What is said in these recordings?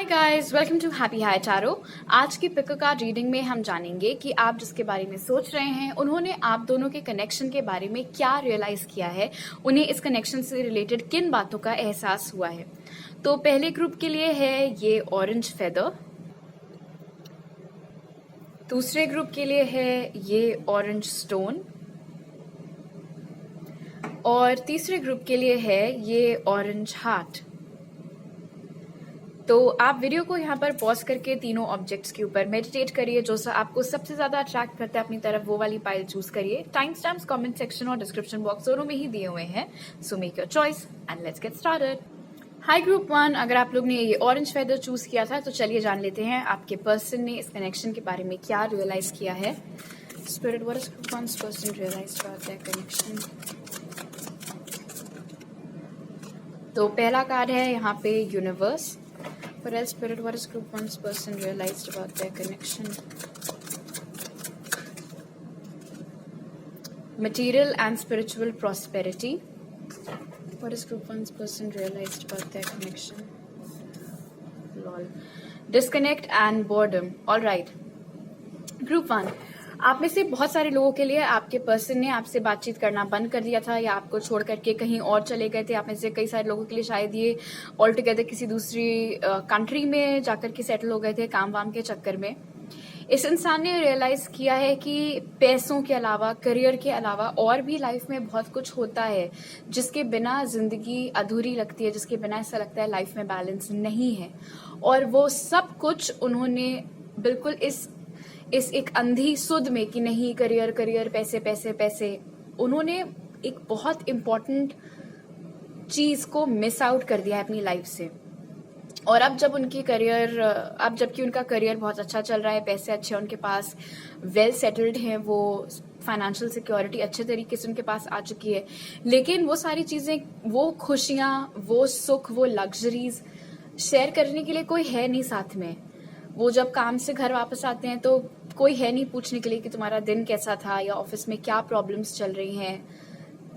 Hi guys, welcome to happy high tarot. आज की pick card reading में हम जानेंगे कि आप जिसके बारे में सोच रहे हैं उन्होंने आप दोनों के कनेक्शन के बारे में क्या रियलाइज किया है, उन्हें इस कनेक्शन से रिलेटेड किन बातों का एहसास हुआ है। तो पहले ग्रुप के लिए है ये ऑरेंज फेदर, दूसरे ग्रुप के लिए है ये ऑरेंज स्टोन और तीसरे ग्रुप के लिए है ये ऑरेंज हार्ट। तो आप वीडियो को यहाँ पर पॉज करके तीनों ऑब्जेक्ट्स के ऊपर मेडिटेट करिए। जो सा आपको सबसे ज्यादा अट्रैक्ट करता है अपनी तरफ वो वाली पाइल चूज करिए। टाइम स्टैम्प्स कमेंट सेक्शन और डिस्क्रिप्शन बॉक्स दोनों में ही दिए हुए हैं, so make your choice and let's get started. Hi group 1, अगर आप लोग ने ये ऑरेंज फेदर चूज किया था तो चलिए जान लेते हैं आपके पर्सन ने इस कनेक्शन के बारे में क्या रियलाइज किया है। Spirit, what is group 1's person realized about their connection. तो पहला कार्ड है यहाँ पे universe. But as spirit, what is group 1's person realized about their connection? Material and spiritual prosperity. What is group 1's person realized about their connection? Lol. Disconnect and boredom. All right. Group 1. आप में से बहुत सारे लोगों के लिए आपके person ने आपसे बातचीत करना बंद कर दिया था या आपको छोड़ करके कहीं और चले गए थे। आप में से कई सारे लोगों के लिए शायद ये ऑल टुगेदर किसी दूसरी कंट्री में जाकर के सेटल हो गए थे काम वाम के चक्कर में। इस इंसान ने रियलाइज किया है कि पैसों के अलावा, करियर के अलावा और भी लाइफ में बहुत कुछ होता है जिसके बिना जिंदगी अधूरी लगती है, जिसके बिना ऐसा लगता है लाइफ में बैलेंस नहीं है। और वो सब कुछ उन्होंने बिल्कुल इस एक अंधी सुध में कि नहीं करियर करियर पैसे पैसे पैसे, उन्होंने एक बहुत इंपॉर्टेंट चीज को मिस आउट कर दिया है अपनी लाइफ से। और अब जबकि उनका करियर बहुत अच्छा चल रहा है, पैसे अच्छे उनके पास, वेल सेटल्ड हैं, वो फाइनेंशियल सिक्योरिटी अच्छे तरीके से उनके पास आ चुकी है, लेकिन वो सारी चीजें, वो खुशियां, वो सुख, वो लग्जरीज शेयर करने के लिए कोई है नहीं साथ में। वो जब काम से घर वापस आते हैं तो कोई है नहीं पूछने के लिए कि तुम्हारा दिन कैसा था या ऑफिस में क्या प्रॉब्लम्स चल रही हैं।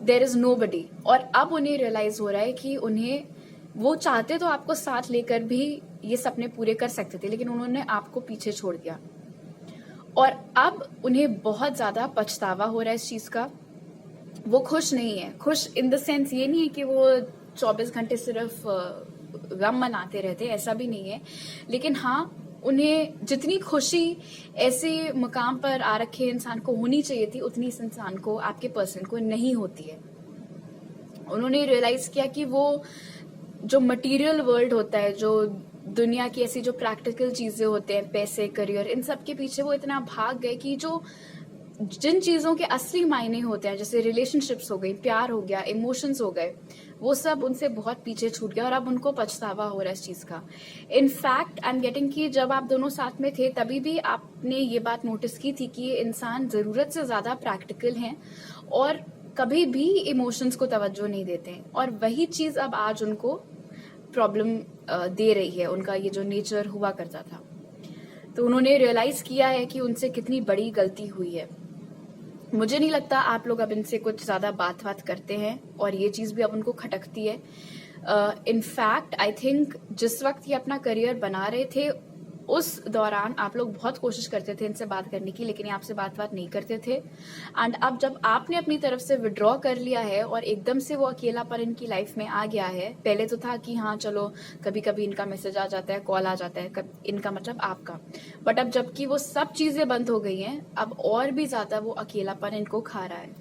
There is nobody. और अब उन्हें रियलाइज हो रहा है कि वो चाहते तो आपको साथ लेकर भी ये सपने पूरे कर सकते थे, लेकिन उन्होंने आपको पीछे छोड़ दिया। और अब उन्हें बहुत ज्यादा पछतावा हो रहा है इस चीज का। वो खुश नहीं है। खुश इन द सेंस ये नहीं है कि वो 24 घंटे सिर्फ गम मनाते रहते, ऐसा भी नहीं है, लेकिन हाँ, उन्हें जितनी खुशी ऐसे मुकाम पर आ रखे इंसान को होनी चाहिए थी उतनी इस इंसान को, आपके पर्सन को, नहीं होती है। उन्होंने रियलाइज किया कि वो जो मटेरियल वर्ल्ड होता है, जो दुनिया की ऐसी जो प्रैक्टिकल चीजें होते हैं, पैसे, करियर, इन सब के पीछे वो इतना भाग गए कि जिन चीजों के असली मायने होते हैं, जैसे रिलेशनशिप्स हो गई, प्यार हो गया, इमोशंस हो गए, वो सब उनसे बहुत पीछे छूट गया और अब उनको पछतावा हो रहा है इस चीज का। इनफैक्ट आई एम गेटिंग कि जब आप दोनों साथ में थे तभी भी आपने ये बात नोटिस की थी कि ये इंसान जरूरत से ज्यादा प्रैक्टिकल हैं और कभी भी इमोशंस को तवज्जो नहीं देते हैं। और वही चीज अब आज उनको प्रॉब्लम दे रही है, उनका ये जो नेचर हुआ करता था। तो उन्होंने रियलाइज किया है कि उनसे कितनी बड़ी गलती हुई है। मुझे नहीं लगता आप लोग अब इनसे कुछ ज्यादा बात करते हैं और ये चीज भी अब उनको खटकती है। इनफैक्ट आई थिंक जिस वक्त ये अपना करियर बना रहे थे उस दौरान आप लोग बहुत कोशिश करते थे इनसे बात करने की, लेकिन ये आपसे बात नहीं करते थे। एंड अब जब आपने अपनी तरफ से विड्रॉ कर लिया है और एकदम से वो अकेलापन इनकी लाइफ में आ गया है, पहले तो था कि हाँ चलो कभी कभी इनका मैसेज आ जाता है, कॉल आ जाता है, इनका मतलब आपका, बट अब जबकि वो सब चीजें बंद हो गई हैं, अब और भी ज्यादा वो अकेलापन इनको खा रहा है।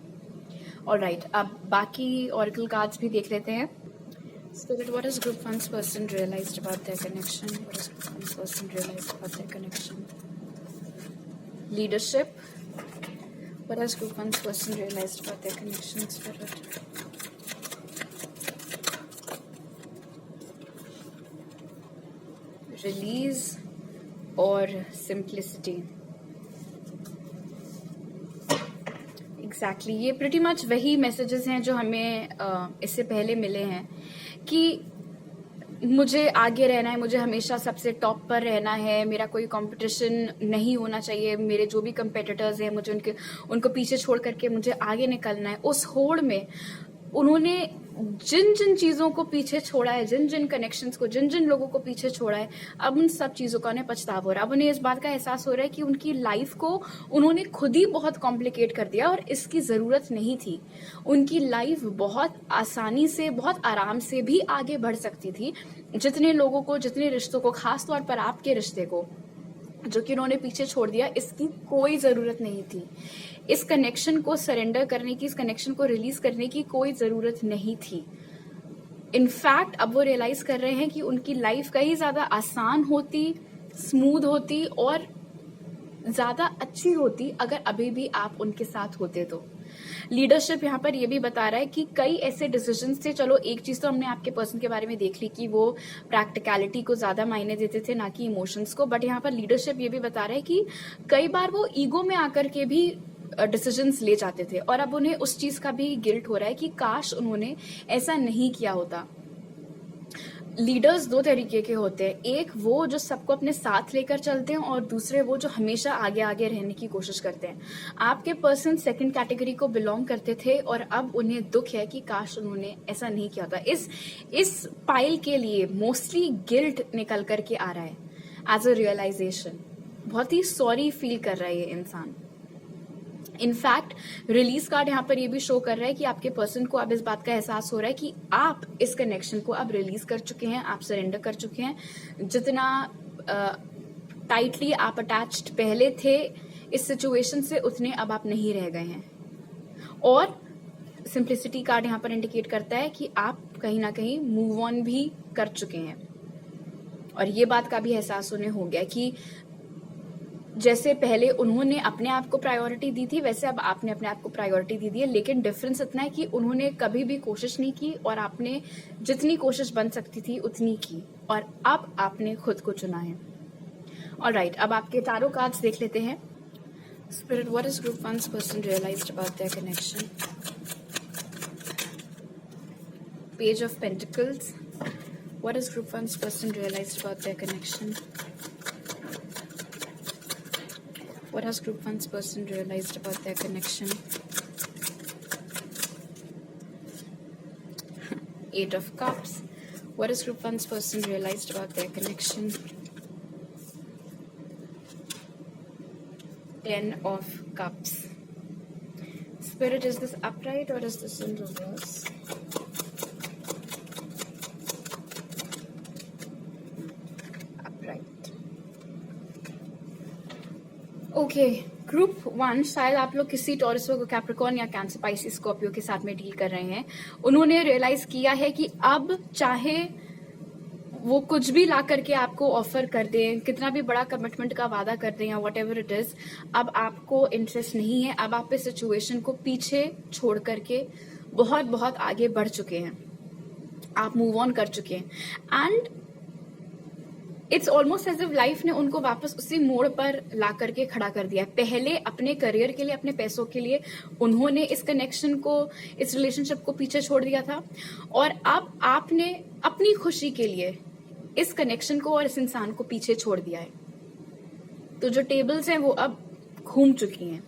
ऑलराइट, अब बाकी ऑरेकल कार्ड्स भी देख लेते हैं। Spirit, what has group 1's person realized about their connection? What has group 1's person realized about their connection? Leadership. What has group 1's person realized about their connection? Spirit. Release or simplicity. Exactly. ये pretty much वही messages हैं जो हमें इससे पहले मिले हैं कि मुझे आगे रहना है, मुझे हमेशा सबसे टॉप पर रहना है, मेरा कोई कंपटीशन नहीं होना चाहिए, मेरे जो भी कंपेटिटर्स हैं मुझे उनको पीछे छोड़ करके मुझे आगे निकलना है। उस होड़ में उन्होंने जिन जिन चीजों को पीछे छोड़ा है, जिन जिन कनेक्शंस को, जिन जिन लोगों को पीछे छोड़ा है, अब उन सब चीजों का उन्हें पछतावा हो रहा है। अब उन्हें इस बात का एहसास हो रहा है कि उनकी लाइफ को उन्होंने खुद ही बहुत कॉम्प्लिकेट कर दिया और इसकी जरूरत नहीं थी। उनकी लाइफ बहुत आसानी से, बहुत आराम से भी आगे बढ़ सकती थी। जितने लोगों को, जितने रिश्तों को, खास तौर पर आपके रिश्ते को जो कि उन्होंने पीछे छोड़ दिया, इसकी कोई जरूरत नहीं थी। इस कनेक्शन को सरेंडर करने की, इस कनेक्शन को रिलीज करने की कोई जरूरत नहीं थी। इनफैक्ट अब वो रियलाइज कर रहे हैं कि उनकी लाइफ कहीं ज्यादा आसान होती, स्मूथ होती और ज्यादा अच्छी होती अगर अभी भी आप उनके साथ होते तो। लीडरशिप यहाँ पर ये भी बता रहा है कि कई ऐसे डिसीजंस थे। चलो एक चीज तो हमने आपके पर्सन के बारे में देख ली कि वो प्रैक्टिकलिटी को ज्यादा मायने देते थे, ना कि इमोशंस को, बट यहाँ पर लीडरशिप ये भी बता रहा है कि कई बार वो ईगो में आकर के भी डिसीजंस ले जाते थे और अब उन्हें उस चीज का भी गिल्ट हो रहा है कि काश उन्होंने ऐसा नहीं किया होता। लीडर्स दो तरीके के होते हैं, एक वो जो सबको अपने साथ लेकर चलते हैं और दूसरे वो जो हमेशा आगे आगे रहने की कोशिश करते हैं। आपके पर्सन सेकंड कैटेगरी को बिलोंग करते थे और अब उन्हें दुख है कि काश उन्होंने ऐसा नहीं किया था। इस पाइल के लिए मोस्टली गिल्ट निकल करके आ रहा है एज अ रियलाइजेशन। बहुत ही सॉरी फील कर रहा है ये इंसान। इनफैक्ट रिलीज कार्ड यहाँ पर ये भी शो कर रहा है कि आपके पर्सन को अब इस बात का एहसास हो रहा है कि आप इस कनेक्शन को अब रिलीज कर चुके हैं, आप सरेंडर कर चुके हैं। जितना टाइटली आप अटैच्ड पहले थे इस सिचुएशन से, उतने अब आप नहीं रह गए हैं। और सिंप्लिसिटी कार्ड यहाँ पर इंडिकेट करता है कि आप कहीं ना कहीं मूव ऑन भी कर चुके हैं और ये बात का भी एहसास उन्हें हो गया कि जैसे पहले उन्होंने अपने आप को प्रायोरिटी दी थी, वैसे अब आपने अपने आप को प्रायोरिटी दी है। लेकिन डिफरेंस इतना है कि उन्होंने कभी भी कोशिश नहीं की और आपने जितनी कोशिश बन सकती थी उतनी की और अब आपने खुद को चुना है। ऑलराइट, अब आपके टारो कार्ड्स देख लेते हैं। Spirit, what is group 1's person realized about their connection? Page of pentacles, what is group 1's person realized about their connection? What has group 1's person realized about their connection? Eight of Cups. What has group 1's person realized about their connection? 10 of Cups. Spirit, is this upright or is this in reverse? Okay, group 1 शायद आप लोग किसी taurus, Capricorn या cancer, spicy, Scorpio के साथ में deal कर रहे हैं। उन्होंने रियलाइज किया है कि अब चाहे वो कुछ भी ला करके आपको ऑफर कर दें, कितना भी बड़ा कमिटमेंट का वादा कर दें या वट एवर इट इज, अब आपको इंटरेस्ट नहीं है। अब आप इस सिचुएशन को पीछे छोड़ करके बहुत बहुत आगे बढ़ चुके हैं, आप मूव ऑन कर चुके हैं and it's almost as if life ने उनको वापस उसी मोड़ पर ला करके खड़ा कर दिया है। पहले अपने करियर के लिए, अपने पैसों के लिए उन्होंने इस कनेक्शन को, इस रिलेशनशिप को पीछे छोड़ दिया था और अब आपने अपनी खुशी के लिए इस कनेक्शन को और इस इंसान को पीछे छोड़ दिया है। तो जो टेबल्स हैं वो अब घूम चुकी हैं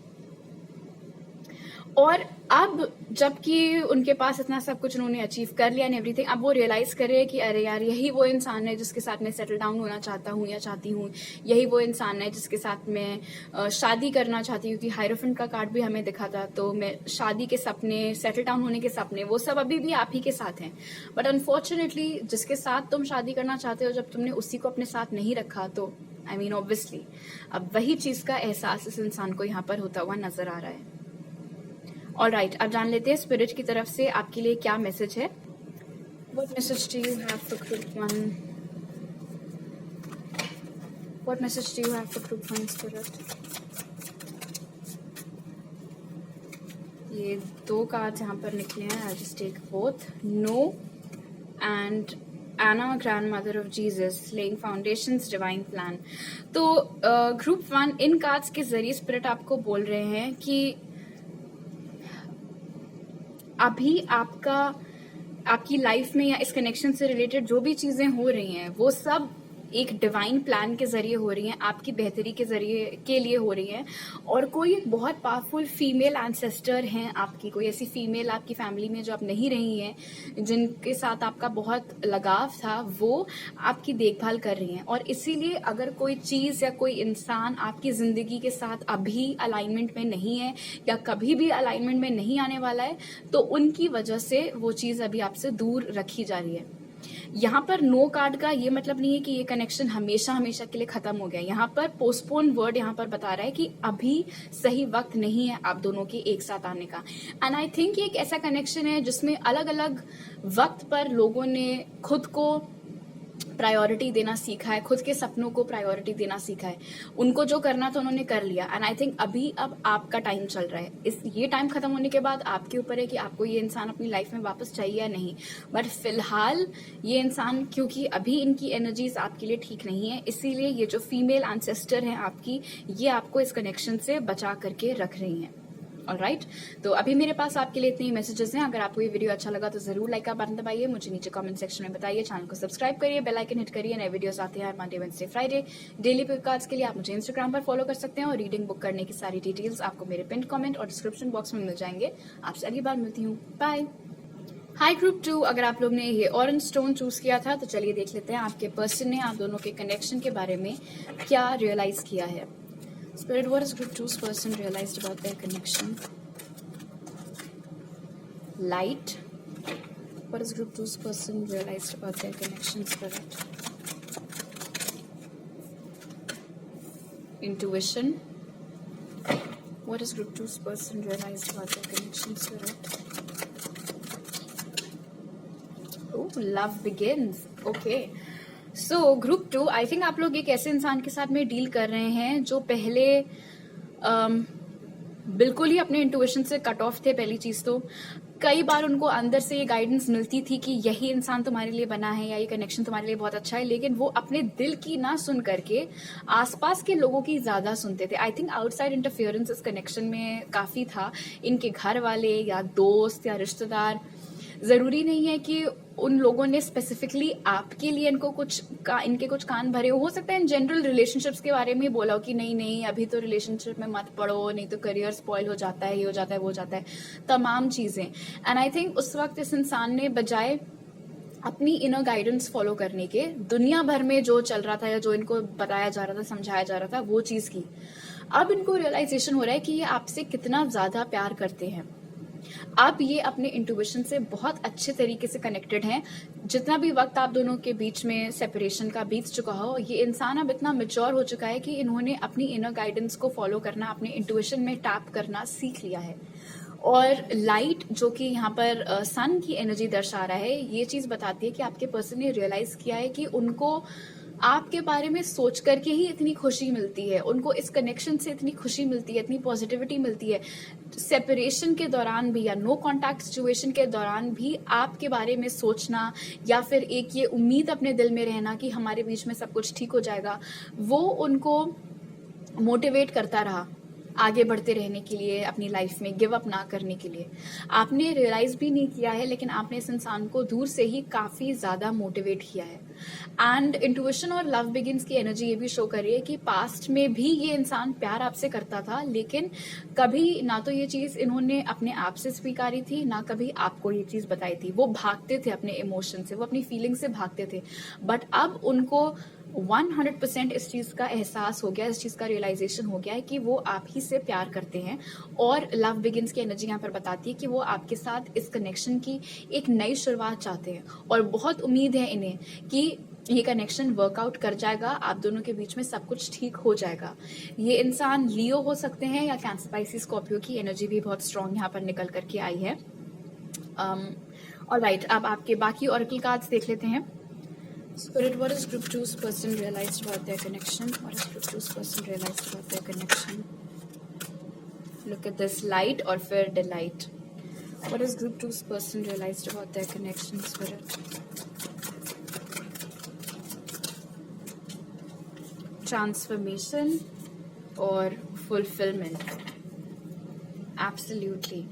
और अब जबकि उनके पास इतना सब कुछ उन्होंने अचीव कर लिया एंड एवरीथिंग, अब वो रियलाइज कर रहे हैं कि अरे यार, यही वो इंसान है जिसके साथ मैं सेटल डाउन होना चाहता हूँ या चाहती हूँ। यही वो इंसान है जिसके साथ मैं शादी करना चाहती हूँ। कि हायरोफेंट का कार्ड भी हमें दिखा था, तो मैं शादी के सपने, सेटल डाउन होने के सपने, वो सब अभी भी आप ही के साथ हैं। बट अनफॉर्चुनेटली जिसके साथ तुम शादी करना चाहते हो, जब तुमने उसी को अपने साथ नहीं रखा, तो आई मीन ऑब्वियसली अब वही चीज का एहसास इस इंसान को यहाँ पर होता हुआ नजर आ रहा है। ऑलराइट, अब जान लेते हैं स्पिरिट की तरफ से आपके लिए क्या मैसेज है। What message do you have for group 1? What message do you have for group 1 spirit? ये 2 कार्ड्स यहाँ पर निकले हैं। I'll just take both. No and Anna, grandmother of Jesus, laying foundations, divine plan. तो group 1 इन cards के जरिए spirit आपको बोल रहे हैं कि अभी आपकी लाइफ में या इस कनेक्शन से रिलेटेड जो भी चीजें हो रही हैं, वो सब एक डिवाइन प्लान के जरिए हो रही हैं, आपकी बेहतरी के लिए हो रही हैं। और कोई एक बहुत पावरफुल फीमेल एंसेस्टर हैं आपकी, कोई ऐसी फीमेल आपकी फैमिली में जो आप नहीं रही हैं, जिनके साथ आपका बहुत लगाव था, वो आपकी देखभाल कर रही हैं। और इसीलिए अगर कोई चीज या कोई इंसान आपकी जिंदगी के साथ अभी अलाइनमेंट में नहीं है या कभी भी अलाइनमेंट में नहीं आने वाला है, तो उनकी वजह से वो चीज अभी आपसे दूर रखी जा रही है। यहाँ पर नो कार्ड का ये मतलब नहीं है कि ये कनेक्शन हमेशा हमेशा के लिए खत्म हो गया। यहाँ पर पोस्टपोन वर्ड यहाँ पर बता रहा है कि अभी सही वक्त नहीं है आप दोनों के एक साथ आने का। एंड आई थिंक ये एक ऐसा कनेक्शन है जिसमें अलग अलग वक्त पर लोगों ने खुद को प्रायोरिटी देना सीखा है, खुद के सपनों को प्रायोरिटी देना सीखा है। उनको जो करना था उन्होंने कर लिया। एंड आई थिंक अभी अब आपका टाइम चल रहा है। ये टाइम खत्म होने के बाद आपके ऊपर है कि आपको ये इंसान अपनी लाइफ में वापस चाहिए या नहीं। बट फिलहाल ये इंसान, क्योंकि अभी इनकी एनर्जीज आपके लिए ठीक नहीं है, इसीलिए ये जो फीमेल एंसेस्टर है आपकी, ये आपको इस कनेक्शन से बचा करके रख रही हैं। ऑलराइट, तो अभी मेरे पास आपके लिए इतने ही मैसेजेस हैं। अगर आपको ये वीडियो अच्छा लगा तो जरूर लाइक का बटन दबाइए, मुझे नीचे कमेंट सेक्शन में बताइए, चैनल को सब्सक्राइब करिए, बेल आइकन हिट करिए। नए वीडियोस आते हैं Monday, Wednesday, Friday. Daily pick के लिए आप मुझे इंस्टाग्राम पर फॉलो कर सकते हैं और रीडिंग बुक करने की सारी डिटेल्स आपको मेरे पिन कमेंट और डिस्क्रिप्शन बॉक्स में मिल जाएंगे। आपसे अगली बार मिलती हूँ, बाय। हाई ग्रुप 2, अगर आप लोग ने ये ऑरेंज स्टोन चूज किया था तो चलिए देख लेते हैं आपके पर्सन ने आप दोनों के कनेक्शन के बारे में क्या रियलाइज किया है। Spirit, what is group 2's person realized about their connection? Light. What is group 2's person realized about their connection? Spirit. Intuition. What is group 2's person realized about their connection? Spirit. Oh, love begins. Okay. So group 2, I think आप लोग एक ऐसे इंसान के साथ में deal कर रहे हैं जो पहले बिल्कुल ही अपने इंट्यूशन से कट ऑफ थे। पहली चीज तो कई बार उनको अंदर से ये गाइडेंस मिलती थी कि यही इंसान तुम्हारे लिए बना है या ये कनेक्शन तुम्हारे लिए बहुत अच्छा है, लेकिन वो अपने दिल की ना सुन करके आसपास के लोगों की ज्यादा सुनते थे। आई थिंक आउटसाइड इंटरफियरेंस इस कनेक्शन में काफी था। इनके घर वाले या दोस्त या रिश्तेदार, जरूरी नहीं है कि उन लोगों ने स्पेसिफिकली आपके लिए इनके कुछ कान भरे हो सकता है इन जनरल रिलेशनशिप्स के बारे में बोला हो कि नहीं नहीं अभी तो रिलेशनशिप में मत पड़ो, नहीं तो करियर स्पॉइल हो जाता है, ये हो जाता है, वो हो जाता है, तमाम चीजें। एंड आई थिंक उस वक्त इस इंसान ने बजाय अपनी इनर गाइडेंस फॉलो करने के, दुनिया भर में जो चल रहा था या जो इनको बताया जा रहा था, समझाया जा रहा था, वो चीज की। अब इनको रियलाइजेशन हो रहा है कि ये आपसे कितना ज्यादा प्यार करते हैं। अब ये अपने इंट्यूशन से बहुत अच्छे तरीके से कनेक्टेड हैं। जितना भी वक्त आप दोनों के बीच में सेपरेशन का बीत चुका हो, ये इंसान अब इतना मैच्योर हो चुका है कि इन्होंने अपनी इनर गाइडेंस को फॉलो करना, अपने इंट्यूशन में टैप करना सीख लिया है। और लाइट जो कि यहाँ पर सन की एनर्जी दर्शा रहा है, ये चीज बताती है कि आपके पर्सन ने रियलाइज किया है कि उनको आपके बारे में सोच करके ही इतनी खुशी मिलती है, उनको इस कनेक्शन से इतनी खुशी मिलती है, इतनी पॉजिटिविटी मिलती है। सेपरेशन के दौरान भी या नो कांटेक्ट सिचुएशन के दौरान भी आपके बारे में सोचना या फिर एक ये उम्मीद अपने दिल में रहना कि हमारे बीच में सब कुछ ठीक हो जाएगा, वो उनको मोटिवेट करता रहा आगे बढ़ते रहने के लिए, अपनी लाइफ में गिव अप ना करने के लिए। आपने रियलाइज भी नहीं किया है, लेकिन आपने इस इंसान को दूर से ही काफी ज्यादा मोटिवेट किया है। एंड इंट्यूशन और लव बिगिंस की एनर्जी ये भी शो कर रही है कि पास्ट में भी ये इंसान प्यार आपसे करता था, लेकिन कभी ना तो ये चीज इन्होंने अपने आप से स्वीकारी थी, ना कभी आपको ये चीज बताई थी। वो भागते थे अपने इमोशन से, वो अपनी फीलिंग से भागते थे। बट अब उनको 100% इस चीज का एहसास हो गया, इस चीज का रियलाइजेशन हो गया है कि वो आप ही से प्यार करते हैं। और लव बिगिंस की एनर्जी यहाँ पर बताती है कि वो आपके साथ इस कनेक्शन की एक नई शुरुआत चाहते हैं और बहुत उम्मीद है इन्हें कि ये कनेक्शन वर्कआउट कर जाएगा, आप दोनों के बीच में सब कुछ ठीक हो जाएगा। ये इंसान लियो हो सकते हैं या कैंसर, स्पाइसी, स्कॉर्पियो की एनर्जी भी बहुत स्ट्रांग यहाँ पर निकल करके आई है। ऑलराइट, अब आपके बाकी ऑरेकल कार्ड्स देख लेते हैं। Spirit, what is group 2's person realized about their connection? What is group 2's person realized about their connection? Look at this, light or fear, delight. What is group 2's person realized about their connection, Spirit? Transformation or fulfillment? Absolutely.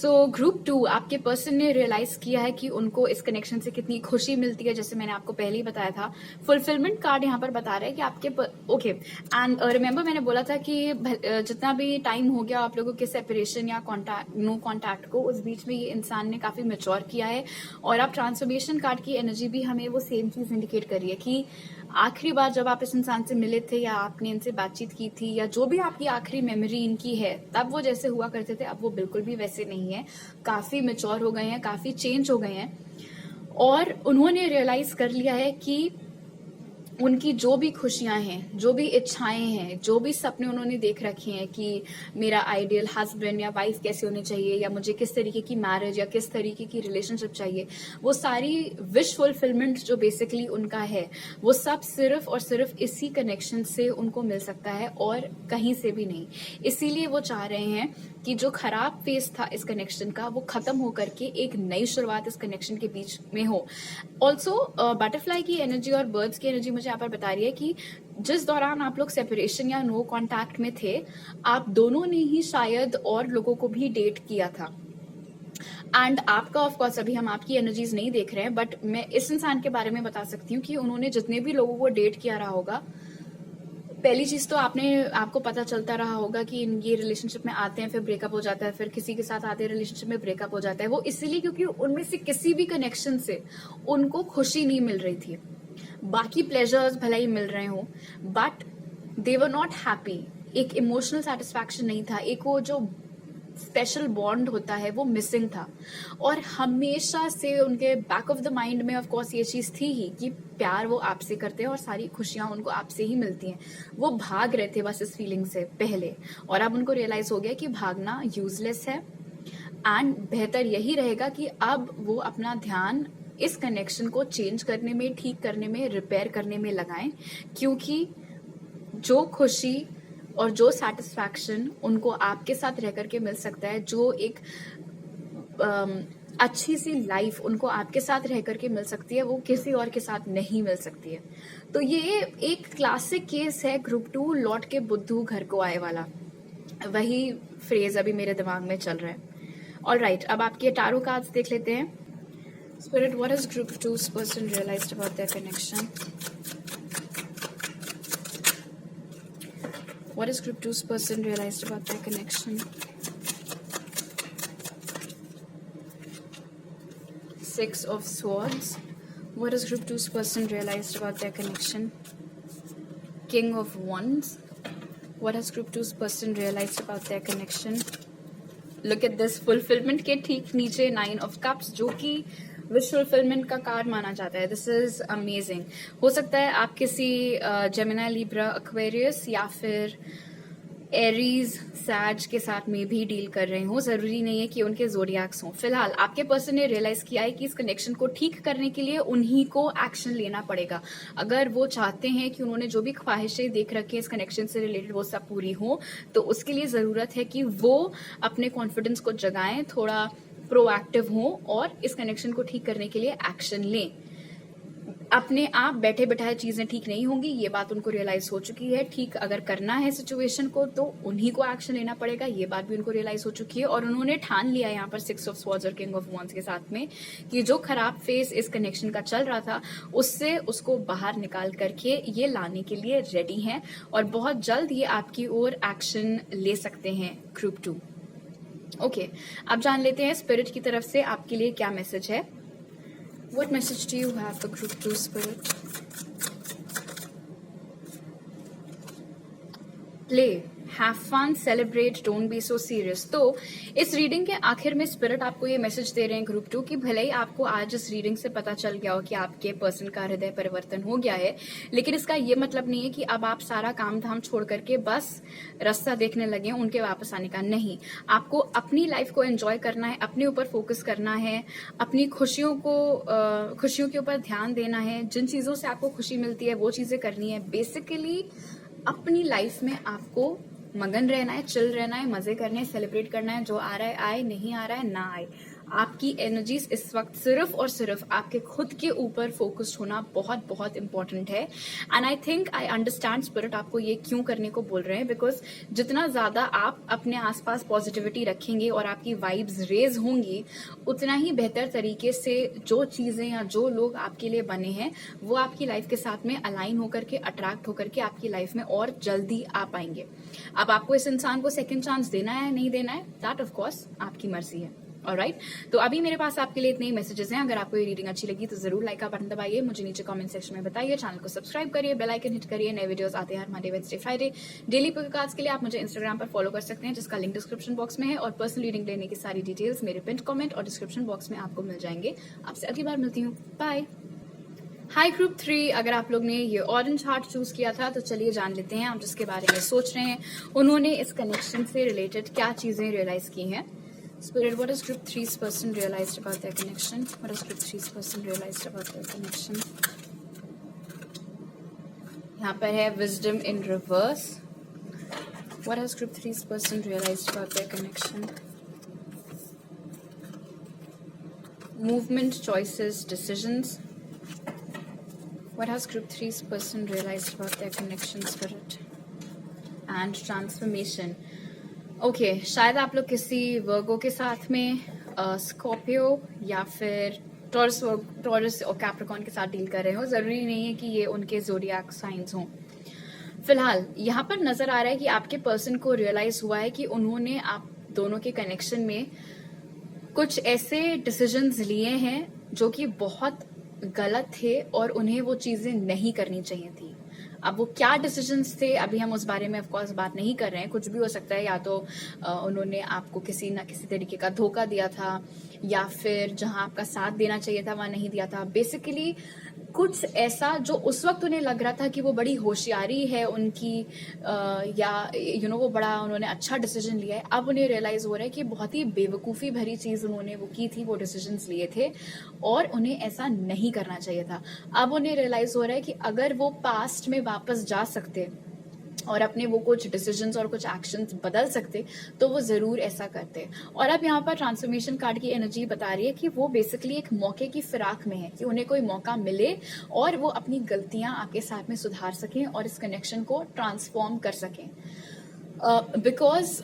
So group 2, आपके person ने realise किया है कि उनको इस connection से कितनी खुशी मिलती है, जैसे मैंने आपको पहले ही बताया था। फुलफिलमेंट कार्ड यहाँ पर बता रहा है कि आपके ओके एंड रिमेंबर मैंने बोला था कि जितना भी टाइम हो गया आप लोगों के सेपरेशन या नो कॉन्टैक्ट को, उस बीच में ये इंसान ने काफी मैच्योर किया है। और आप ट्रांसफॉर्मेशन कार्ड की एनर्जी भी हमें वो सेम चीज इंडिकेट करी है कि आखिरी बार जब आप इस इंसान से मिले थे या आपने इनसे बातचीत की थी या जो भी आपकी आखिरी मेमोरी इनकी है, तब वो जैसे हुआ करते थे अब वो बिल्कुल भी वैसे नहीं है। काफी मैच्योर हो गए हैं, काफी चेंज हो गए हैं और उन्होंने रियलाइज कर लिया है कि उनकी जो भी खुशियां हैं, जो भी इच्छाएं हैं, जो भी सपने उन्होंने देख रखे हैं कि मेरा आइडियल हस्बैंड या वाइफ कैसे होने चाहिए या मुझे किस तरीके की मैरिज या किस तरीके की रिलेशनशिप चाहिए, वो सारी विश फुलफिलमेंट जो बेसिकली उनका है, वो सब सिर्फ और सिर्फ इसी कनेक्शन से उनको मिल सकता है और कहीं से भी नहीं। इसीलिए वो चाह रहे हैं कि जो खराब फेज था इस कनेक्शन का वो खत्म होकर के एक नई शुरुआत इस कनेक्शन के बीच में हो। ऑल्सो बटरफ्लाई की एनर्जी और बर्ड्स की एनर्जी मुझे यहाँ पर बता रही है कि जिस दौरान आप लोग सेपरेशन या नो कॉन्टैक्ट में थे, आप दोनों ने ही शायद और लोगों को भी डेट किया था। एंड आपका ऑफ कोर्स अभी हम आपकी एनर्जीज नहीं देख रहे हैं, बट मैं इस इंसान के बारे में बता सकती हूँ कि उन्होंने जितने भी लोगों को डेट किया रहा होगा, पहली चीज तो आपको पता चलता रहा होगा कि ये रिलेशनशिप में आते हैं फिर ब्रेकअप हो जाता है, फिर किसी के साथ आते हैं रिलेशनशिप में ब्रेकअप हो जाता है। वो इसलिए क्योंकि उनमें से किसी भी कनेक्शन से उनको खुशी नहीं मिल रही थी। बाकी प्लेजर्स भले ही मिल रहे हो but they were not happy. एक इमोशनल सेटिस्फैक्शन नहीं था, एक वो जो स्पेशल बॉन्ड होता है वो मिसिंग था। और हमेशा से उनके बैक ऑफ द माइंड में ऑफ कोर्स ये चीज थी ही कि प्यार वो आपसे करते हैं और सारी खुशियां उनको आपसे ही मिलती हैं। वो भाग रहे थे बस इस फीलिंग से पहले, और अब उनको रियलाइज हो गया कि भागना यूजलेस है एंड बेहतर यही रहेगा कि अब वो अपना ध्यान इस कनेक्शन को चेंज करने में, ठीक करने में, रिपेयर करने में लगाएं, क्योंकि जो खुशी और जो सेटिस्फैक्शन उनको आपके साथ रह करके मिल सकता है, जो एक अच्छी सी लाइफ उनको आपके साथ रह करके मिल सकती है, वो किसी और के साथ नहीं मिल सकती है। तो ये एक क्लासिक केस है ग्रुप 2 लौट के बुद्धू घर को आए वाला। वही फ्रेज अभी मेरे दिमाग में चल रहा है। ऑलराइट, अब आपके टारो कार्ड्स देख लेते हैं। Spirit, what has group 2's person realized about their connection? What has group 2's person realized about their connection? Six of Swords. What has group 2's person realized about their connection? King of Wands. What has group 2's person realized about their connection? Look at this, fulfillment के ठीक नीचे 9 of Cups, जो कि wish fulfilment का card माना जाता है। This is amazing. हो सकता है आप किसी जेमिनी, लिब्रा, एक्वेरियस या फिर एरीज, सैज के साथ में भी डील कर रहे हो। जरूरी नहीं है कि उनके जोडियाक्स हों। फिलहाल आपके पर्सन ने रियलाइज किया है कि इस कनेक्शन को ठीक करने के लिए उन्हीं को एक्शन लेना पड़ेगा। अगर वो चाहते हैं कि उन्होंने जो भी ख्वाहिशें देख रखी है इस कनेक्शन से रिलेटेड वो सब पूरी हो, तो उसके लिए जरूरत है कि वो अपने कॉन्फिडेंस को जगाएं, थोड़ा प्रोएक्टिव हों और इस कनेक्शन को ठीक करने के लिए एक्शन लें। अपने आप बैठे बैठाए चीजें ठीक नहीं होंगी, ये बात उनको रियलाइज हो चुकी है। ठीक अगर करना है सिचुएशन को तो उन्हीं को एक्शन लेना पड़ेगा, ये बात भी उनको रियलाइज हो चुकी है। और उन्होंने ठान लिया यहाँ पर 6 ऑफ स्वॉर्ड्स और किंग ऑफ वॉन्ड्स के साथ में कि जो खराब फेस इस कनेक्शन का चल रहा था उससे उसको बाहर निकाल करके ये लाने के लिए रेडी हैं और बहुत जल्द ये आपकी ओर एक्शन ले सकते हैं ग्रुप 2। ओके, अब जान लेते हैं स्पिरिट की तरफ से आपके लिए क्या मैसेज है। What message do you have for group 2 spirit? Play, have fun, celebrate, don't be so serious। तो इस रीडिंग के आखिर में स्पिरिट आपको ये मैसेज दे रहे हैं ग्रुप 2 कि भले ही आपको आज इस रीडिंग से पता चल गया हो कि आपके पर्सन का हृदय परिवर्तन हो गया है, लेकिन इसका ये मतलब नहीं है कि अब आप सारा काम धाम छोड़ करके बस रास्ता देखने लगे उनके वापस आने का। नहीं, आपको अपनी लाइफ को एंजॉय करना है, अपने ऊपर फोकस करना है, अपनी खुशियों के ऊपर ध्यान देना है। जिन चीजों से आपको खुशी मिलती है वो चीजें करनी है। बेसिकली अपनी लाइफ में आपको मगन रहना है, चिल रहना है, मजे करने हैं, सेलिब्रेट करना है। जो आ रहा है आए, नहीं आ रहा है ना आए। आपकी एनर्जीज इस वक्त सिर्फ और सिर्फ आपके खुद के ऊपर फोकस्ड होना बहुत बहुत इंपॉर्टेंट है। And I think I understand spirit आपको ये क्यों करने को बोल रहे हैं, बिकॉज जितना ज्यादा आप अपने आसपास पॉजिटिविटी रखेंगे और आपकी वाइब्स रेज होंगी, उतना ही बेहतर तरीके से जो चीजें या जो लोग आपके लिए बने हैं वो आपकी लाइफ के साथ में अलाइन होकर के, अट्रैक्ट होकर के आपकी लाइफ में और जल्दी आ पाएंगे। अब आपको इस इंसान को सेकंड चांस देना है नहीं देना है, दैट ऑफ कोर्स आपकी मर्जी है। ऑलराइट, तो अभी मेरे पास आपके लिए इतने ही मैसेजेस हैं। अगर आपको ये रीडिंग अच्छी लगी तो जरूर लाइक का बटन दबाइए, मुझे नीचे कमेंट सेक्शन में बताइए, चैनल को सब्सक्राइब करिए, बेल आइकन हिट करिए। नए वीडियोस आते हैं हर Monday, Wednesday, Friday. Daily cards के लिए आप मुझे इंस्टाग्राम पर फॉलो कर सकते हैं, जिसका लिंक डिस्क्रिप्शन बॉक्स में है, और पर्सनल रीडिंग लेने की सारी डिटेल्स मेरे पिन कमेंट और डिस्क्रिप्शन बॉक्स में आपको मिल जाएंगे। आपसे अगली बार मिलती हूँ, बाय। हाई ग्रुप 3, अगर आप लोग ने ये ऑरेंज हार्ट चूज किया था तो चलिए जान लेते हैं आप जिसके बारे में सोच रहे हैं, उन्होंने इस कनेक्शन से रिलेटेड क्या चीजें रियलाइज की हैं। Spirit, what has group 3's person realized about their connection? What has group 3's person realized about their connection? यहाँ पर है wisdom in reverse. What has group 3's person realized about their connection? Movement, choices, decisions. What has group 3's person realized about their connection, Spirit? And transformation. Okay, शायद आप लोग किसी वर्गो के साथ में स्कॉर्पियो या फिर टॉरस और कैप्रिकॉर्न के साथ डील कर रहे हो। जरूरी नहीं है कि ये उनके ज़ोडिएक साइंस हों। फिलहाल यहाँ पर नजर आ रहा है कि आपके पर्सन को रियलाइज हुआ है कि उन्होंने आप दोनों के कनेक्शन में कुछ ऐसे डिसीजंस लिए हैं जो कि बहुत गलत थे और उन्हें वो चीजें नहीं करनी चाहिए थी। अब वो क्या डिसीजंस थे अभी हम उस बारे में ऑफ कोर्स बात नहीं कर रहे हैं। कुछ भी हो सकता है, या तो उन्होंने आपको किसी ना किसी तरीके का धोखा दिया था, या फिर जहां आपका साथ देना चाहिए था वहां नहीं दिया था। बेसिकली कुछ ऐसा जो उस वक्त उन्हें लग रहा था कि वो बड़ी होशियारी है उनकी, या वो बड़ा उन्होंने अच्छा डिसीजन लिया है, अब उन्हें रियलाइज हो रहा है कि बहुत ही बेवकूफ़ी भरी चीज़ उन्होंने वो की थी, वो डिसीजंस लिए थे और उन्हें ऐसा नहीं करना चाहिए था। अब उन्हें रियलाइज हो रहा है कि अगर वो पास्ट में वापस जा सकते और अपने वो कुछ डिसीजंस और कुछ एक्शंस बदल सकते तो वो जरूर ऐसा करते। और अब यहाँ पर ट्रांसफॉर्मेशन कार्ड की एनर्जी बता रही है कि वो बेसिकली एक मौके की फिराक में है, कि उन्हें कोई मौका मिले और वो अपनी गलतियां आपके साथ में सुधार सकें और इस कनेक्शन को ट्रांसफॉर्म कर सकें। बिकॉज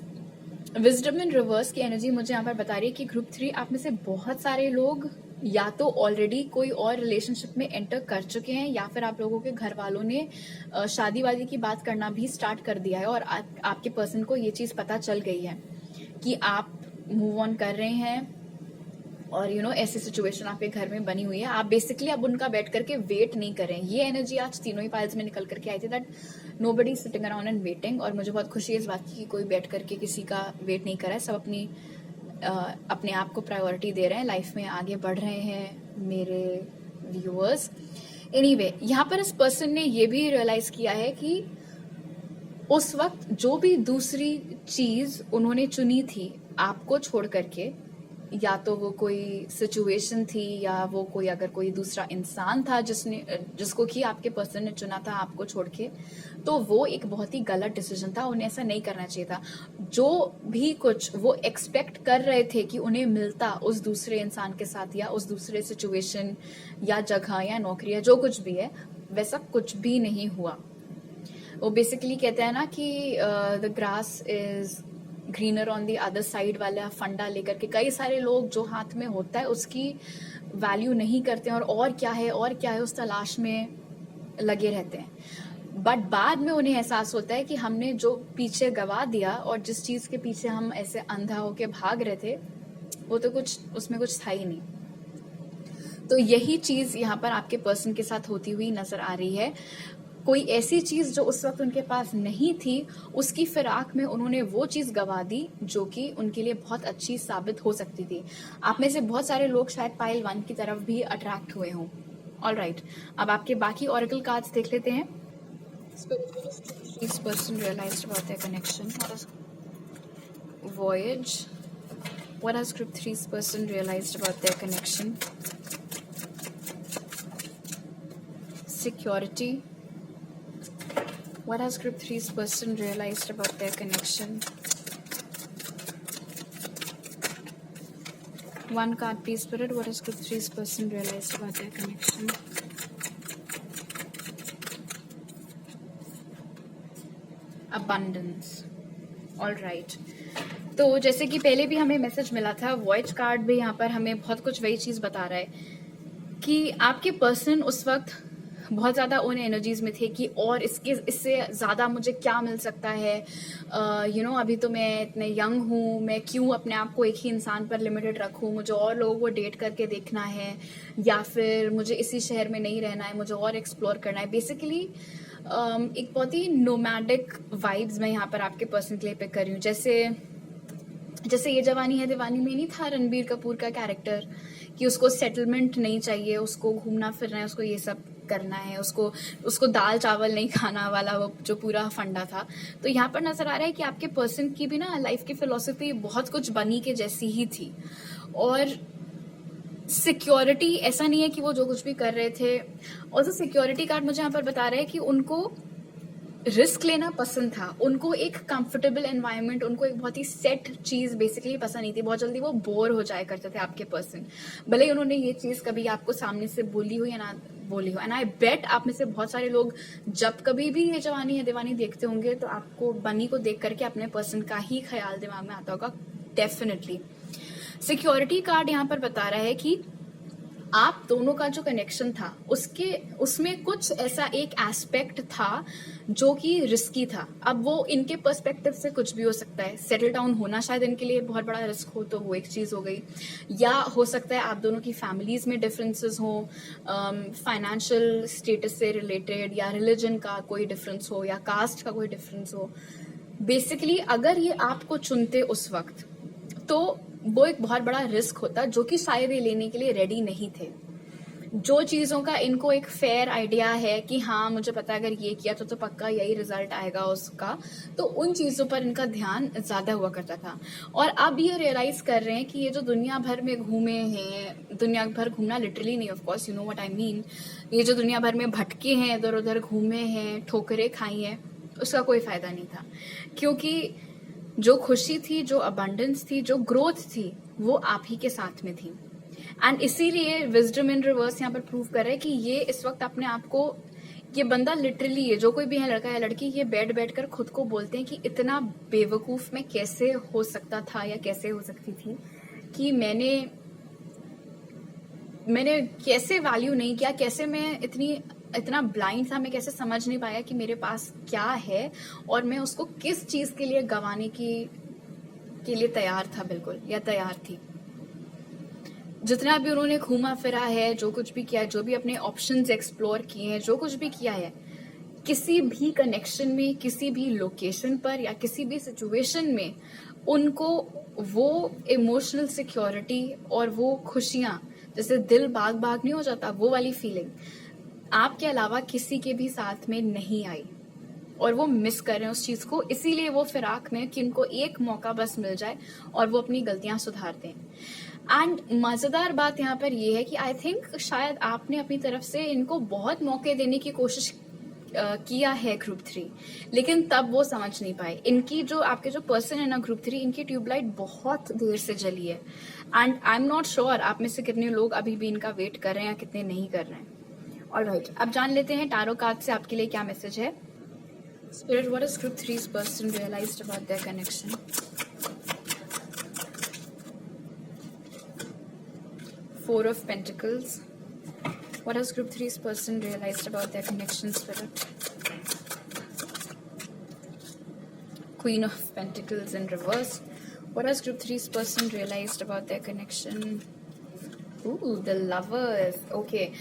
विजडम इन रिवर्स की एनर्जी मुझे यहाँ पर बता रही है कि ग्रुप 3 आप में से बहुत सारे लोग या तो ऑलरेडी कोई और रिलेशनशिप में एंटर कर चुके हैं, या फिर आप लोगों के घर वालों ने शादी वादी की बात करना भी स्टार्ट कर दिया है और आपके पर्सन को ये चीज पता चल गई है कि आप मूव ऑन कर रहे हैं और ऐसी सिचुएशन आपके घर में बनी हुई है। आप बेसिकली अब उनका बैठ करके वेट नहीं करें। ये एनर्जी आज तीनों ही पाइल्स में निकल करके आई थी, that nobody sitting around and waiting. और मुझे बहुत खुशी है इस बात की कि कोई बैठ करके किसी का वेट नहीं कर रहा है, सब अपने आप को प्रायोरिटी दे रहे हैं, लाइफ में आगे बढ़ रहे हैं मेरे व्यूअर्स। एनीवे, यहाँ पर इस पर्सन ने ये भी रियलाइज किया है कि उस वक्त जो भी दूसरी चीज उन्होंने चुनी थी आपको छोड़ करके, या तो वो कोई सिचुएशन थी या वो कोई दूसरा इंसान था जिसको कि आपके पर्सन ने चुना था आपको छोड़ के, तो वो एक बहुत ही गलत डिसीजन था। उन्हें ऐसा नहीं करना चाहिए था। जो भी कुछ वो एक्सपेक्ट कर रहे थे कि उन्हें मिलता उस दूसरे इंसान के साथ या उस दूसरे सिचुएशन या जगह या नौकरी या जो कुछ भी है, वैसा कुछ भी नहीं हुआ। वो बेसिकली कहते हैं ना कि the grass is greener on the other side वाला फंडा लेकर के कई सारे लोग जो हाथ में होता है उसकी वैल्यू नहीं करते हैं और क्या है उस तलाश में लगे रहते हैं। बट बाद में उन्हें एहसास होता है कि हमने जो पीछे गवा दिया और जिस चीज के पीछे हम ऐसे अंधा होके भाग रहे थे वो तो उसमें कुछ था ही नहीं। तो यही चीज यहाँ पर आपके पर्सन के साथ होती हुई नजर आ रही है। कोई ऐसी चीज जो उस वक्त उनके पास नहीं थी, उसकी फिराक में उन्होंने वो चीज गवा दी जो कि उनके लिए बहुत अच्छी साबित हो सकती थी। आप में से बहुत सारे लोग शायद पाइल 1 की तरफ भी अट्रैक्ट हुए हों। ऑलराइट, अब आपके बाकी ऑरेकल कार्ड्स देख लेते हैं। This person realized about their connection. Voyage. What has group 3's person realized about their connection? Security. What has group 3's person realized about their connection? One card, please, Spirit. What has group 3's person realized about their connection? Abundance. All right. तो जैसे कि पहले भी हमें message मिला था, voice card भी यहाँ पर हमें बहुत कुछ वही चीज बता रहा है कि आपके पर्सन उस वक्त बहुत ज्यादा उन एनर्जीज में थे कि और इससे ज्यादा मुझे क्या मिल सकता है, अभी तो मैं इतने यंग हूँ, मैं क्यों अपने आप को एक ही इंसान पर लिमिटेड रखूँ, मुझे और लोगों को डेट करके देखना है, या फिर मुझे इसी शहर में नहीं रहना है, मुझे और एक्सप्लोर करना है। बेसिकली एक बहुत ही नोमैडिक वाइब्स मैं यहाँ पर आपके पर्सन के लिए पिक कर रही हूँ। जैसे ये जवानी है दीवानी में नहीं था रणबीर कपूर का कैरेक्टर कि उसको सेटलमेंट नहीं चाहिए, उसको घूमना फिरना है, उसको ये सब करना है, उसको दाल चावल नहीं खाना वाला वो जो पूरा फंडा था। तो यहाँ पर नजर आ रहा है कि आपके पर्सन की भी ना लाइफ की फिलोसफी बहुत कुछ बनी के जैसी ही थी। और सिक्योरिटी ऐसा नहीं है कि वो जो कुछ भी कर रहे थे, और सिक्योरिटी कार्ड मुझे यहाँ पर बता रहे हैं कि उनको रिस्क लेना पसंद था, उनको एक कंफर्टेबल एनवायरनमेंट, उनको एक बहुत ही सेट चीज बेसिकली पसंद नहीं थी। बहुत जल्दी वो बोर हो जाया करते थे आपके पर्सन, भले ही उन्होंने ये चीज कभी आपको सामने से बोली हो या ना बोली हो। एंड आई बेट आप में से बहुत सारे लोग जब कभी भी ये जवानी है दीवानी देखते होंगे तो आपको बनी को देख करके अपने पर्सन का ही ख्याल दिमाग में आता होगा डेफिनेटली। सिक्योरिटी कार्ड यहाँ पर बता रहा है कि आप दोनों का जो कनेक्शन था उसमें कुछ ऐसा एक एस्पेक्ट था जो कि रिस्की था। अब वो इनके पर्सपेक्टिव से कुछ भी हो सकता है। सेटल डाउन होना शायद इनके लिए बहुत बड़ा रिस्क हो, तो वो एक चीज हो गई, या हो सकता है आप दोनों की फैमिलीज में डिफरेंसेस हो, फाइनेंशियल स्टेटस से रिलेटेड, या रिलीजन का कोई डिफरेंस हो, या कास्ट का कोई डिफरेंस हो। बेसिकली अगर ये आपको चुनते उस वक्त तो वो एक बहुत बड़ा रिस्क होता जो कि शायद ये लेने के लिए रेडी नहीं थे। जो चीजों का इनको एक फेयर आइडिया है कि हाँ मुझे पता है अगर ये किया तो पक्का यही रिजल्ट आएगा उसका, तो उन चीजों पर इनका ध्यान ज्यादा हुआ करता था। और अब ये रियलाइज कर रहे हैं कि ये जो दुनिया भर में घूमे हैं, दुनिया भर घूमना लिटरली नहीं, of course you know what I mean, ये जो दुनिया भर में भटके हैं, इधर उधर घूमे हैं, ठोकरें खाई हैं, उसका कोई फायदा नहीं था। क्योंकि जो खुशी थी, जो अबंडेंस थी, जो ग्रोथ थी, वो आप ही के साथ में थी। एंड इसीलिए विजडम इन रिवर्स यहाँ पर प्रूव कर रहा है कि ये इस वक्त अपने आप को, ये बंदा लिटरली, ये जो कोई भी है, लड़का या लड़की, ये बैठ कर खुद को बोलते हैं कि इतना बेवकूफ मैं कैसे हो सकता था या कैसे हो सकती थी कि मैंने कैसे वैल्यू नहीं किया, कैसे मैं इतना ब्लाइंड था, मैं कैसे समझ नहीं पाया कि मेरे पास क्या है और मैं उसको किस चीज के लिए गंवाने के लिए तैयार था, बिल्कुल, या तैयार थी। जितना भी उन्होंने घूमा फिरा है, जो कुछ भी किया, जो भी अपने ऑप्शंस एक्सप्लोर किए हैं, जो कुछ भी किया है, किसी भी कनेक्शन में, किसी भी लोकेशन पर या किसी भी सिचुएशन में उनको वो इमोशनल सिक्योरिटी और वो खुशियां, जैसे दिल बाग बाग नहीं हो जाता, वो वाली फीलिंग आपके अलावा किसी के भी साथ में नहीं आई, और वो मिस कर रहे हैं उस चीज को। इसीलिए वो फिराक में कि उनको एक मौका बस मिल जाए और वो अपनी गलतियां सुधार दें। एंड मजेदार बात यहाँ पर ये है कि आई थिंक शायद आपने अपनी तरफ से इनको बहुत मौके देने की कोशिश किया है ग्रुप 3, लेकिन तब वो समझ नहीं पाए। इनकी जो आपके जो पर्सन है ना ग्रुप 3, इनकी ट्यूबलाइट बहुत देर से जली है। And I am not sure आप में से कितने लोग अभी भी इनका वेट कर रहे हैं या कितने नहीं कर रहे हैं। ऑलराइट, अब जान लेते हैं टैरो कार्ड से आपके लिए क्या मैसेज है। Spirit, what is group 3's person realized about their connection? Four of Pentacles. What has group 3's person realized about their connection, Spirit? Queen of Pentacles in reverse. What has group 3's person realized about their connection? Ooh, the Lovers. Okay.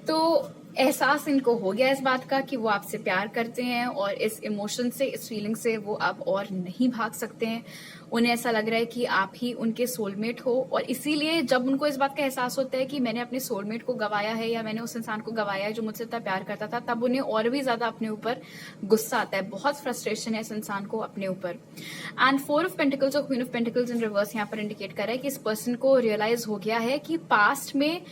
तो एहसास इनको हो गया इस बात का कि वो आपसे प्यार करते हैं, और इस इमोशन से, इस फीलिंग से वो अब और नहीं भाग सकते हैं। उन्हें ऐसा लग रहा है कि आप ही उनके सोलमेट हो, और इसीलिए जब उनको इस बात का एहसास होता है कि मैंने अपने सोलमेट को गवाया है, या मैंने उस इंसान को गवाया है जो मुझसे इतना प्यार करता था, तब उन्हें और भी ज्यादा अपने ऊपर गुस्सा आता है। बहुत फ्रस्ट्रेशन है इस इंसान को अपने ऊपर। एंड 4 ऑफ पेंटिकल्स और queen of pentacles in reverse यहाँ पर इंडिकेट कर रहा है कि इस पर्सन को रियलाइज हो गया है कि पास्ट में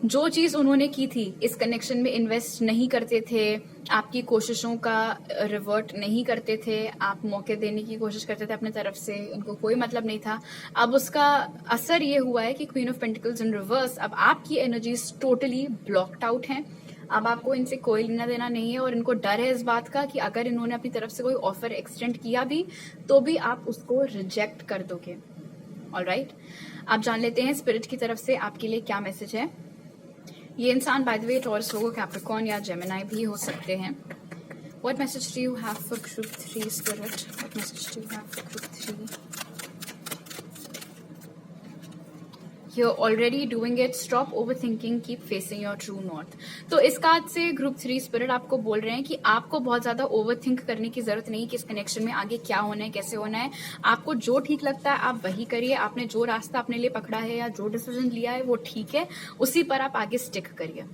जो चीज उन्होंने की थी इस कनेक्शन में इन्वेस्ट नहीं करते थे, आपकी कोशिशों का रिवर्ट नहीं करते थे, आप मौके देने की कोशिश करते थे अपने तरफ से, उनको कोई मतलब नहीं था। अब उसका असर ये हुआ है कि queen of pentacles in reverse, अब आपकी एनर्जीज टोटली ब्लॉक्ड आउट हैं। अब आपको इनसे कोई लेना देना नहीं है और इनको डर है इस बात का कि अगर इन्होंने अपनी तरफ से कोई ऑफर एक्सटेंड किया भी तो भी आप उसको रिजेक्ट कर दोगे। ऑलराइट, आप जान लेते हैं स्पिरिट की तरफ से आपके लिए क्या मैसेज है। ये इंसान by the way taurus, logo, Capricorn या जेमिनाई भी हो सकते हैं। What message do you have for group 3 spirit? What message do you have for group 3? You're already doing it. Stop overthinking. Keep facing your true north. तो इस card से group 3 spirit आपको बोल रहे हैं कि आपको बहुत ज्यादा ओवरथिंक करने की जरूरत नहीं कि इस कनेक्शन में आगे क्या होना है, कैसे होना है। आपको जो ठीक लगता है आप वही करिए। आपने जो रास्ता अपने लिए पकड़ा है या जो डिसीजन लिया है वो ठीक है, उसी पर आप आगे स्टिक करिए।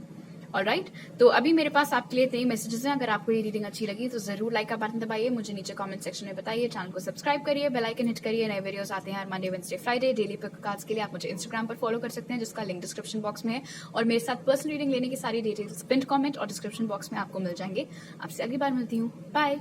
ऑलराइट, तो अभी मेरे पास आपके लिए इतने मैसेजेस हैं। अगर आपको ये रीडिंग अच्छी लगी तो जरूर लाइक का बटन दबाइए, मुझे नीचे कमेंट सेक्शन में बताइए, चैनल को सब्सक्राइब करिए, बेल आइकन हिट करिए। नए वीडियोस आते हैं हर Monday, Wednesday, Friday. Daily pick cards के लिए आप मुझे इंस्टाग्राम पर फॉलो कर सकते हैं जिसका लिंक डिस्क्रिप्शन बॉक्स में है, और मेरे साथ पर्सनल रीडिंग लेने की सारी डिटेल्स पिन कमेंट और डिस्क्रिप्शन बॉक्स में आपको मिल जाएंगे। आपसे अगली बार मिलती हूँ, बाय।